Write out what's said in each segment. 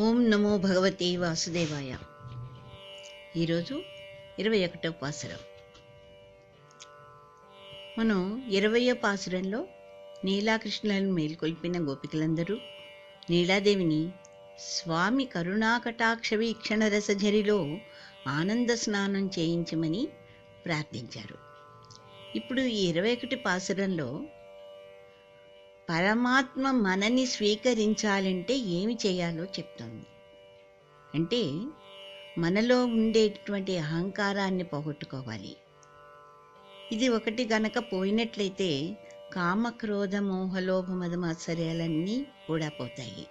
ఓం నమో భగవతే వాసుదేవాయ. ఈరోజు 21వ పాసురం. మనం 20వ పాసురంలో నీలాకృష్ణులను మేల్కొల్పిన గోపికలందరూ నీలాదేవిని స్వామి కరుణాకటాక్ష వీక్షణ రసఝరిలో ఆనంద స్నానం చేయించమని ప్రార్థించారు. ఇప్పుడు ఈ 21 పాసురంలో పరమాత్మ మనని స్వీకరించాలంటే ఏమి చేయాలో చెప్తోంది. అంటే మనలో ఉండేటువంటి అహంకారాన్ని పోగొట్టుకోవాలి. ఇది ఒకటి గనక పోయినట్లయితే కామక్రోధ మోహలోభ మదమాత్సర్యాలన్నీ కూడా పోతాయి.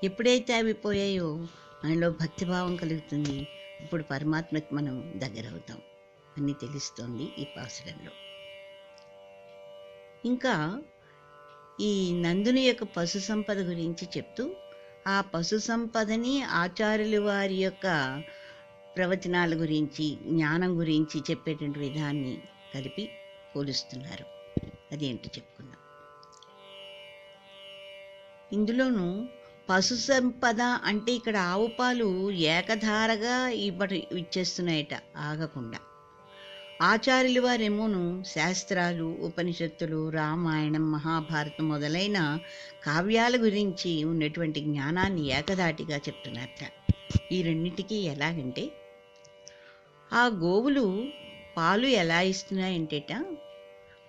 ఎప్పుడైతే అవి పోయాయో మనలో భక్తిభావం కలుగుతుంది. ఇప్పుడు పరమాత్మకి మనం దగ్గరవుతాం అని తెలుస్తోంది ఈ పాసురంలో. ఇంకా ఈ నందుని యొక్క పశు సంపద గురించి చెప్తూ ఆ పశు సంపదని ఆచార్యుల వారి యొక్క ప్రవచనాల గురించి, జ్ఞానం గురించి చెప్పేటువంటి విధాన్ని కలిపి పోలుస్తున్నారు. అదేంటో చెప్పుకుందాం. ఇందులోనూ పశు సంపద అంటే ఇక్కడ ఆవు పాలు ఏకధారగా ఇచ్చేస్తున్నాయట ఆగకుండా. ఆచార్యుల వారేమోను శాస్త్రాలు, ఉపనిషత్తులు, రామాయణం, మహాభారతం మొదలైన కావ్యాల గురించి ఉన్నటువంటి జ్ఞానాన్ని ఏకధాటిగా చెప్తున్నారట. ఈ రెండింటికి ఎలాగంటే, ఆ గోవులు పాలు ఎలా ఇస్తున్నాయంటేట,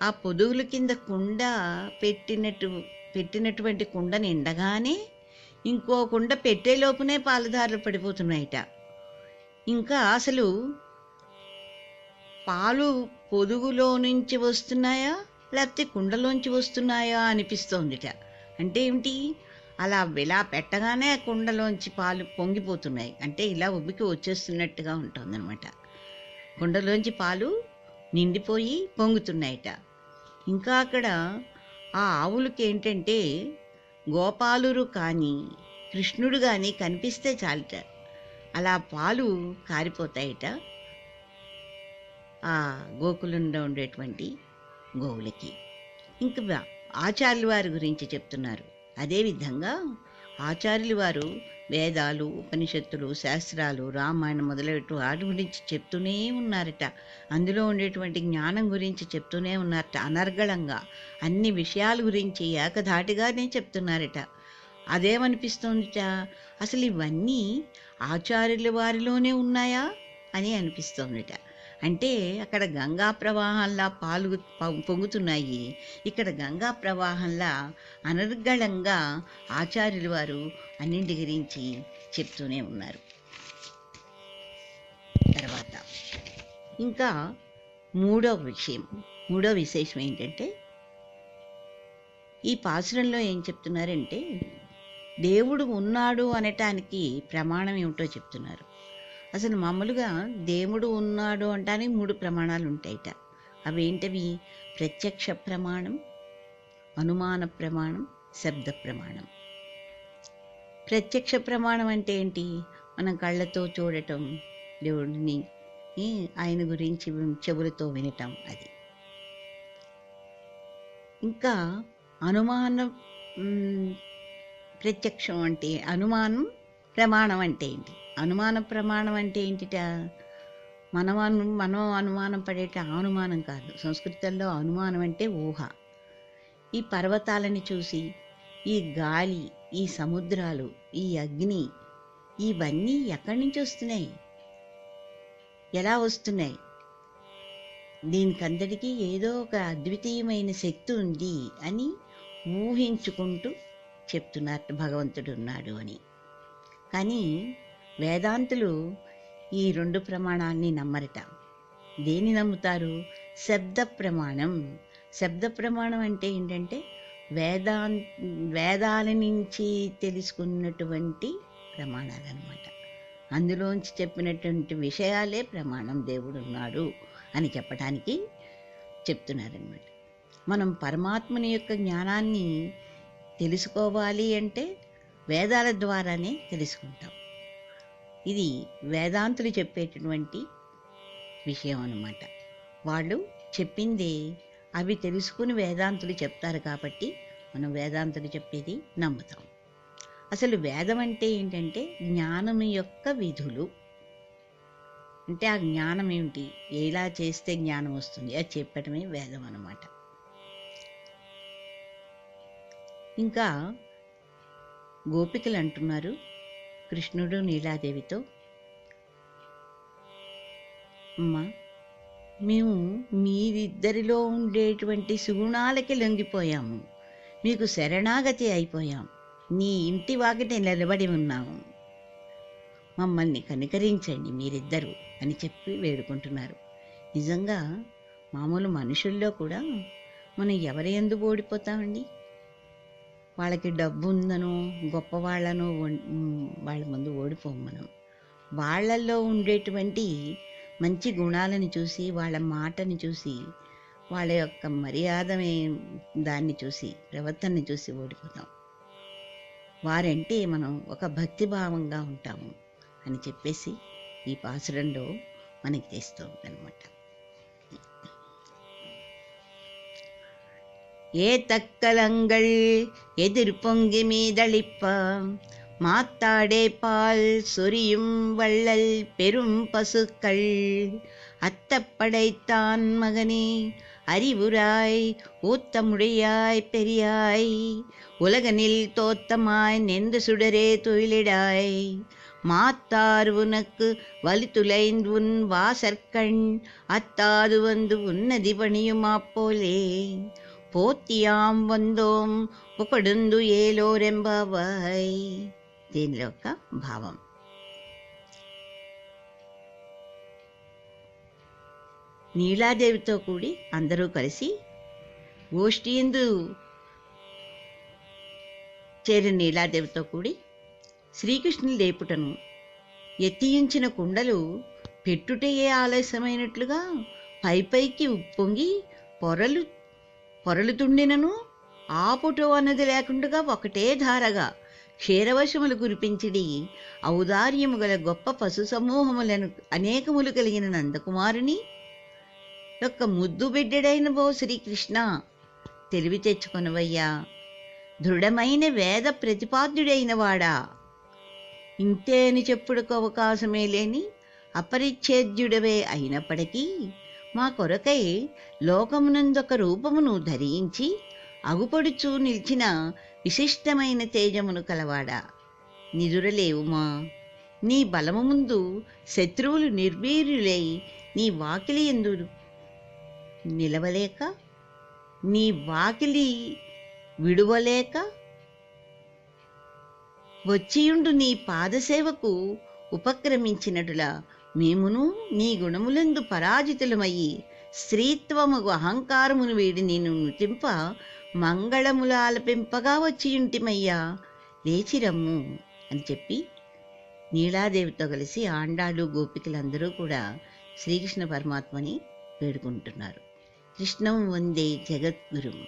ఆ పొదుగుల కింద కుండ పెట్టినటువంటి కుండ నిండగానే ఇంకో కుండ పెట్టే లోపునే పాలధారలు పడిపోతున్నాయట. ఇంకా అసలు పాలు పొదుగులో నుంచి వస్తున్నాయా లేకపోతే కుండలోంచి వస్తున్నాయా అనిపిస్తోందిట. అంటే ఏమిటి, అలా ఇలా పెట్టగానే కుండలోంచి పాలు పొంగిపోతున్నాయి, అంటే ఇలా ఉబ్బికి వచ్చేస్తున్నట్టుగా ఉంటుందన్నమాట. కుండలోంచి పాలు నిండిపోయి పొంగుతున్నాయట. ఇంకా అక్కడ ఆ ఆవులకి ఏంటంటే గోపాలురు కానీ కృష్ణుడు కానీ కనిపిస్తే చాలట, అలా పాలు కారిపోతాయట ఆ గోకులంలో ఉండేటువంటి గోవులకి. ఇంకా ఆచార్యుల వారి గురించి చెప్తున్నారు. అదేవిధంగా ఆచార్యుల వారు వేదాలు, ఉపనిషత్తులు, శాస్త్రాలు, రామాయణం మొదలైన వాటి గురించి చెప్తూనే ఉన్నారట. అందులో ఉండేటువంటి జ్ఞానం గురించి చెప్తూనే ఉన్నారట. అనర్గళంగా అన్ని విషయాల గురించి ఏకధాటిగానే చెప్తున్నారట. అదేమనిపిస్తోందిట, అసలు ఇవన్నీ ఆచార్యుల వారిలోనే ఉన్నాయా అని అనిపిస్తోందిట. అంటే అక్కడ గంగా ప్రవాహంలా పాలు పొంగుతున్నాయి, ఇక్కడ గంగా ప్రవాహంలా అనర్గళంగా ఆచార్యుల వారు అన్నింటి గురించి చెప్తూనే ఉన్నారు. తర్వాత ఇంకా మూడో విశేషం ఏంటంటే, ఈ పాసురంలో ఏం చెప్తున్నారంటే, దేవుడు ఉన్నాడు అనటానికి ప్రమాణం ఏమిటో చెప్తున్నారు. అసలు మామూలుగా దేవుడు ఉన్నాడు అంటానికి 3 ప్రమాణాలు ఉంటాయిట. అవేంటవి? ప్రత్యక్ష ప్రమాణం, అనుమాన ప్రమాణం, శబ్ద ప్రమాణం. ప్రత్యక్ష ప్రమాణం అంటే ఏంటి? మనం కళ్ళతో చూడటం, దేవుడిని ఆయన గురించి చెవులతో వినటం, అది. ఇంకా అనుమానం ప్రత్యక్షం అంటే అనుమానం ప్రమాణం అంటే ఏంటి? అనుమాన ప్రమాణం అంటే ఏంటిట? మనం అనుమానం పడేట అనుమానం కాదు. సంస్కృతంలో అనుమానం అంటే ఊహ. ఈ పర్వతాలని చూసి, ఈ గాలి, ఈ సముద్రాలు, ఈ అగ్ని, ఇవన్నీ ఎక్కడి నుంచి వస్తున్నాయి, ఎలా వస్తున్నాయి? దీనికంతటికీ ఏదో ఒక అద్వితీయమైన శక్తి ఉంది అని ఊహించుకుంటూ చెప్తున్నారు భగవంతుడు ఉన్నాడు అని. కానీ వేదాంతులు ఈ 2 ప్రమాణాన్ని నమ్మరట. దేని నమ్ముతారు? శబ్ద ప్రమాణం. శబ్ద ప్రమాణం అంటే ఏంటంటే వేదాల నుంచి తెలుసుకున్నటువంటి ప్రమాణాలు అన్నమాట. అందులోంచి చెప్పినటువంటి విషయాలే ప్రమాణం, దేవుడు ఉన్నాడు అని చెప్పడానికి చెప్తున్నారనమాట. మనం పరమాత్మని యొక్క జ్ఞానాన్ని తెలుసుకోవాలి అంటే వేదాల ద్వారానే తెలుసుకుంటాం. ఇది వేదాంతులు చెప్పేటటువంటి విషయం అన్నమాట. వాళ్ళు చెప్పిందే అవి తెలుసుకుని వేదాంతులు చెప్తారు కాబట్టి మనం వేదాంతులు చెప్పేది నమ్ముతాం. అసలు వేదం అంటే ఏంటంటే జ్ఞానం యొక్క విధులు. అంటే ఆ జ్ఞానం ఏమిటి, ఎలా చేస్తే జ్ఞానం వస్తుంది అది చెప్పటమే వేదం అన్నమాట. ఇంకా గోపికలు అంటున్నారు కృష్ణుడు నీలాదేవితో, అమ్మా మేము మీరిద్దరిలో ఉండేటువంటి సుగుణాలకి లొంగిపోయాము, మీకు శరణాగతి అయిపోయాం, నీ ఇంటి వాకిట నిలబడి ఉన్నాము, మమ్మల్ని కనికరించండి మీరిద్దరు అని చెప్పి వేడుకుంటున్నారు. నిజంగా మామూలు మనుషుల్లో కూడా మనం ఎవరి యందు ఓడిపోతామండి? వాళ్ళకి డబ్బు ఉందనో గొప్పవాళ్ళనో వాళ్ళ ముందు ఓడిపోం మనం. వాళ్ళల్లో ఉండేటువంటి మంచి గుణాలను చూసి, వాళ్ళ మాటని చూసి, వాళ్ళ యొక్క మర్యాద దాన్ని చూసి, ప్రవర్తనని చూసి ఓడిపోతాం. వారంటే మనం ఒక భక్తిభావంగా ఉంటాము అని చెప్పేసి ఈ పాసురంలో మనకి తెస్తుందన్నమాట. ఏ తక్కలంగళ్ ఎదురు పొంగి మీదళిప్ప மாத்தாடே பால் சொரியும் வள்ளல் பெரும் பசுக்கள் அத்தப்படைத்தான் மகனே அறிவுராய் ஊத்தமுடையாய் பெரியாய் உலகனில் தோத்தமாய் நெந்து சுடரே துயிலிடாய் மாத்தார் உனக்கு வலித்துளைந்து உன் வாசற்கண் அத்தாது வந்து உன்னதி பணியுமா போலே పోత్యాం వందోం ఒకడుందు ఏలోరెంబావై. దీనిలో ఒక భావం. నీలాదేవితో కూడి అందరూ కలిసి గోష్ఠియందు చేరిన నీలాదేవితో కూడి శ్రీకృష్ణుని లేపుటను, ఎత్తియించిన కుండలు పెట్టుటయే ఆలస్యమైనట్లుగా పైపైకి ఉప్పొంగి పొరలుతుండినను ఆపుటో అన్నది లేకుండా ఒకటే ధారగా క్షీరవశములు కురిపించిడి ఔదార్యము గల గొప్ప పశు సమూహములను అనేకములు కలిగిన నందకుమారుని యొక్క ముద్దు బిడ్డడైన ఓ శ్రీకృష్ణ, తెలివి తెచ్చుకొనవయ్యా, దృఢమైన వేద ప్రతిపాద్యుడైన వాడా, ఇంతే అని చెప్పుడుకు అవకాశమే లేని అపరిచ్ఛేద్యుడవే అయినప్పటికీ మా కొరకై లోకమునందొక రూపమును ధరించి అగుపడుచూ నిలిచిన విశిష్టమైన తేజమును కలవాడా, నిదురలేవుమా, నీ బలము ముందు శత్రువులు నిర్వీర్యులై నీ వాకిలి యందు నిలవలేక, నీ వాకిలి విడువలేక వచ్చియుండు నీ పాదసేవకు ఉపక్రమించినటులా మేమును నీ గుణములందు పరాజితులమయ్యి స్త్రీత్వముగు అహంకారమును వీడి నేను నృతింప మంగళములాలపింపగా వచ్చియుంటిమయ్యా, లేచిరమ్ము అని చెప్పి నీలాదేవితో కలిసి ఆండాళ్ళు గోపికలందరూ కూడా శ్రీకృష్ణ పరమాత్మని వేడుకుంటున్నారు. కృష్ణం వందే జగద్గురుం.